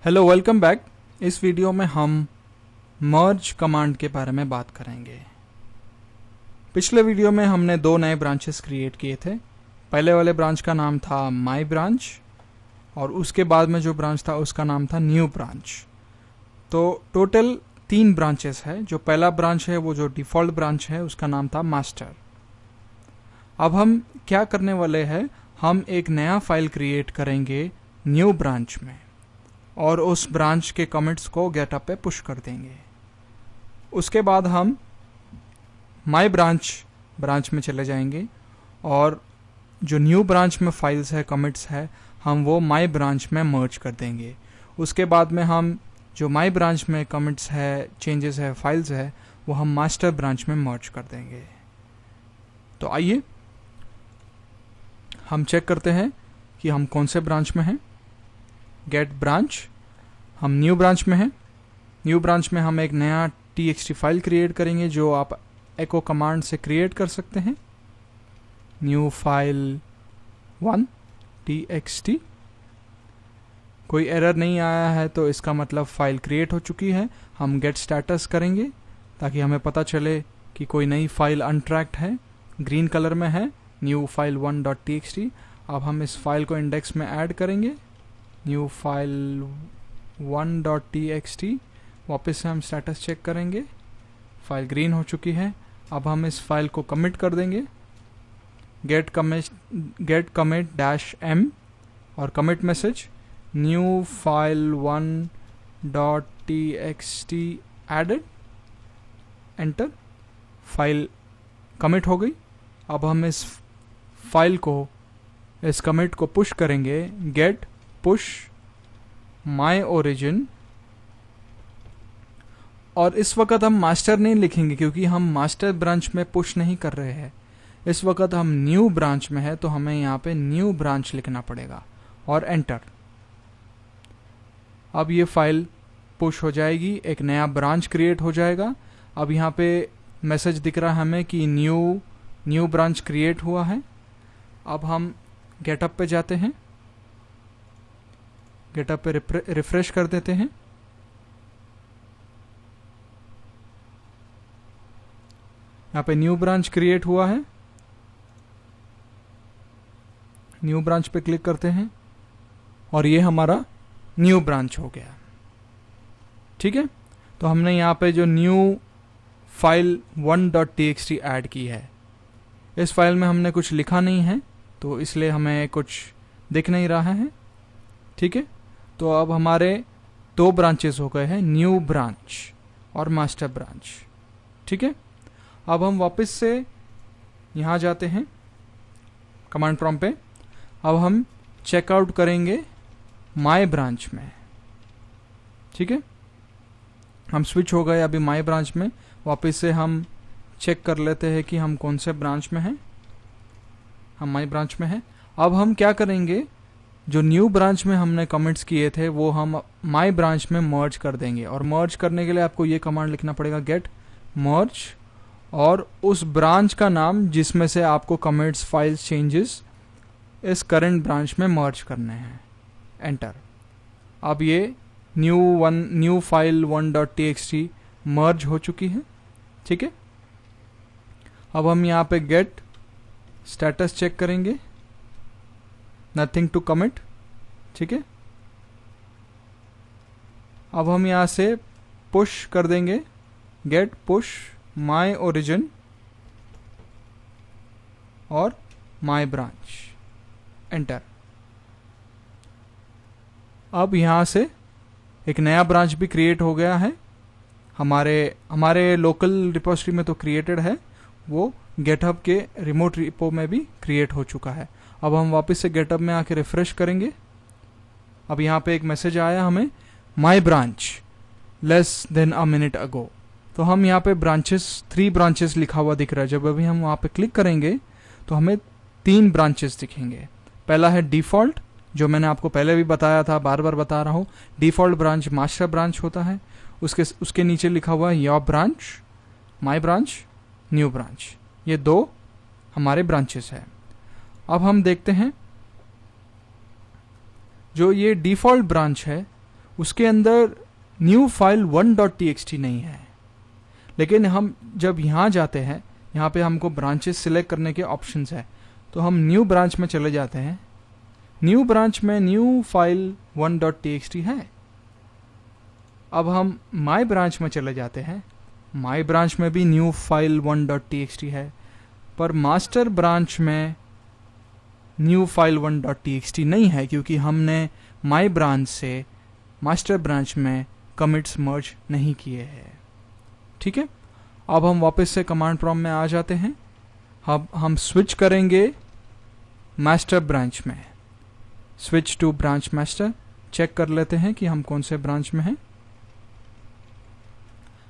Hello, welcome back. इस video में हम मर्ज कमांड के बारे में बात करेंगे। पिछले वीडियो में हमने दो नए ब्रांचेस क्रिएट किए थे। पहले वाले ब्रांच का नाम था माई ब्रांच और उसके बाद में जो ब्रांच था उसका नाम था न्यू ब्रांच। तो टोटल 3 ब्रांचेस है। जो पहला ब्रांच है वो जो डिफ़ॉल्ट ब्रांच है उसका नाम था मास्टर। अब हम क्या करने वाले हैं, हम एक नया फाइल क्रिएट करेंगे न्यू ब्रांच में और उस ब्रांच के कमिट्स को गेटअप पे पुश कर देंगे। उसके बाद हम माई ब्रांच में चले जाएंगे और जो न्यू ब्रांच में फाइल्स है, कमिट्स है, हम वो माई ब्रांच में मर्ज कर देंगे। उसके बाद में हम जो माई ब्रांच में कमिट्स है, चेंजेस है, फाइल्स है, वो हम मास्टर ब्रांच में मर्ज कर देंगे। तो आइए हम चेक करते हैं कि हम कौन से ब्रांच में हैं। गेट ब्रांच, हम न्यू ब्रांच में हैं। न्यू ब्रांच में हम एक नया txt फाइल क्रिएट करेंगे जो आप एको कमांड से क्रिएट कर सकते हैं। New file 1 txt। कोई एरर नहीं आया है तो इसका मतलब फाइल क्रिएट हो चुकी है। हम गेट स्टेटस करेंगे ताकि हमें पता चले कि कोई नई फाइल अनट्रैक्ड है। ग्रीन कलर में है न्यू फाइल 1.txt। अब हम इस फाइल को इंडेक्स में ऐड करेंगे, न्यू फाइल 1.txt। वापस से हम स्टेटस चेक करेंगे, फाइल ग्रीन हो चुकी है। अब हम इस फाइल को कमिट कर देंगे, गेट कमिट -m और commit message new file 1.txt added, enter. File commit हो गई। अब हम इस कमिट को पुश करेंगे, गेट पुश माई ओरिजिन। और इस वक्त हम मास्टर नहीं लिखेंगे क्योंकि हम मास्टर ब्रांच में पुश नहीं कर रहे हैं। इस वक्त हम न्यू ब्रांच में है तो हमें यहाँ पे न्यू ब्रांच लिखना पड़ेगा और एंटर। अब ये फाइल पुश हो जाएगी, एक नया ब्रांच क्रिएट हो जाएगा। अब यहाँ पे मैसेज दिख रहा है हमें कि न्यू ब्रांच क्रिएट हुआ है। अब हम गेटअप पे जाते हैं, गेटअप पे रिफ्रेश कर देते हैं। यहाँ पे न्यू ब्रांच क्रिएट हुआ है। न्यू ब्रांच पे क्लिक करते हैं और ये हमारा न्यू ब्रांच हो गया। ठीक है, तो हमने यहाँ पे जो न्यू फाइल 1.txt ऐड की है। इस फाइल में हमने कुछ लिखा नहीं है तो इसलिए हमें कुछ दिख नहीं रहा है। ठीक है, तो अब हमारे 2 ब्रांचेस हो गए हैं, न्यू ब्रांच और मास्टर ब्रांच। ठीक है, अब हम वापस से यहाँ जाते हैं कमांड प्रॉम्प्ट पे। अब हम चेकआउट करेंगे माई ब्रांच में। ठीक है, हम स्विच हो गए अभी माई ब्रांच में। वापस से हम चेक कर लेते हैं कि हम कौन से ब्रांच में हैं। हम माई ब्रांच में हैं। अब हम क्या करेंगे, जो न्यू ब्रांच में हमने कमेंट्स किए थे वो हम माई ब्रांच में मर्ज कर देंगे। और मर्ज करने के लिए आपको ये कमांड लिखना पड़ेगा, गेट मर्ज, और उस ब्रांच का नाम जिसमें से आपको कमेंट्स, फाइल्स, चेंजेस इस करंट ब्रांच में मर्ज करने हैं, एंटर। अब ये न्यू फाइल 1.txt मर्ज हो चुकी है। ठीक है, अब हम यहाँ पे गेट स्टेटस चेक करेंगे, नथिंग टू कमिट। ठीक है, अब हम यहाँ से पुश कर देंगे, गेट पुश माई ओरिजिन और माई ब्रांच, एंटर। अब यहाँ से एक नया ब्रांच भी क्रिएट हो गया है। हमारे लोकल रिपोजिटरी में तो क्रिएटेड है, वो गेटहब के रिमोट रिपो में भी क्रिएट हो चुका है। अब हम वापस से गेटअप में आके रिफ्रेश करेंगे। अब यहाँ पे एक मैसेज आया हमें, my branch less than a minute ago. तो हम यहाँ पे 3 ब्रांचेस लिखा हुआ दिख रहा है। जब अभी हम वहाँ पे क्लिक करेंगे तो हमें 3 ब्रांचेस दिखेंगे। पहला है डिफ़ॉल्ट, जो मैंने आपको पहले भी बताया था, बार बार बता रहा हूँ। डिफ़ॉल्ट ब्रांच मास्टर ब्रांच होता है। उसके नीचे लिखा हुआ है your branch, my branch, new branch. ये 2 हमारे ब्रांचेस है। अब हम देखते हैं जो ये डिफ़ॉल्ट ब्रांच है उसके अंदर न्यू फाइल 1.txt नहीं है। लेकिन हम जब यहाँ जाते हैं, यहाँ पे हमको ब्रांचेस सिलेक्ट करने के ऑप्शंस है, तो हम न्यू ब्रांच में चले जाते हैं। न्यू ब्रांच में न्यू फाइल 1.txt है। अब हम माई ब्रांच में चले जाते हैं, माई ब्रांच में भी न्यू फाइल 1.txt है, पर मास्टर ब्रांच में न्यू फाइल 1.txt नहीं है, क्योंकि हमने माई ब्रांच से मास्टर ब्रांच में कमिट्स मर्ज नहीं किए हैं। ठीक है, अब हम वापस से कमांड प्रॉम्प्ट में आ जाते हैं। अब हम स्विच करेंगे मास्टर ब्रांच में, switch to branch master. Check कर लेते हैं कि हम कौन से ब्रांच में हैं।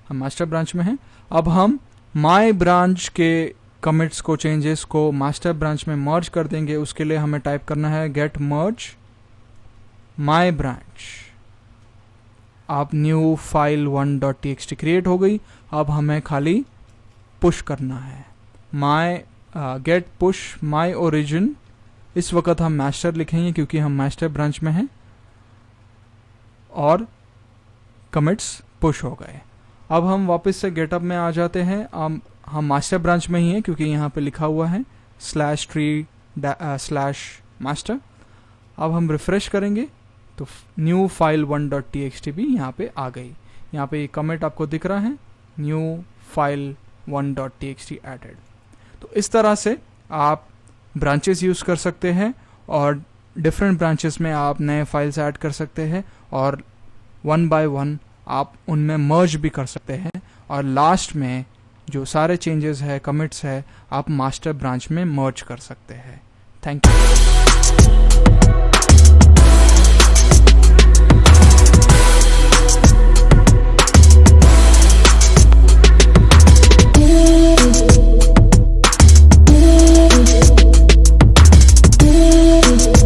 हम मास्टर ब्रांच में हैं। अब हम माई ब्रांच के कमिट्स को, चेंजेस को मास्टर ब्रांच में मर्ज कर देंगे। उसके लिए हमें टाइप करना है गेट मर्ज माई ब्रांच। अब न्यू फाइल 1.txt क्रिएट हो गई। अब हमें खाली पुश करना है, माई गेट पुश माई ओरिजिन। इस वक्त हम मास्टर लिखेंगे क्योंकि हम मास्टर ब्रांच में हैं और कमिट्स पुश हो गए। अब हम वापस से गेटअप में आ जाते हैं। हम मास्टर ब्रांच में ही हैं क्योंकि यहाँ पे लिखा हुआ है /tree/master। अब हम रिफ्रेश करेंगे तो न्यू फाइल 1.txt भी यहाँ पे आ गई। यहाँ पे कमेंट आपको दिख रहा है, न्यू फाइल 1.txt एडेड। तो इस तरह से आप ब्रांचेस यूज कर सकते हैं और डिफरेंट ब्रांचेस में आप नए फाइल्स ऐड कर सकते हैं और 1 by 1 आप उनमें मर्ज भी कर सकते हैं। और लास्ट में जो सारे चेंजेस है, कमिट्स है, आप मास्टर ब्रांच में मर्ज कर सकते हैं। Thank you.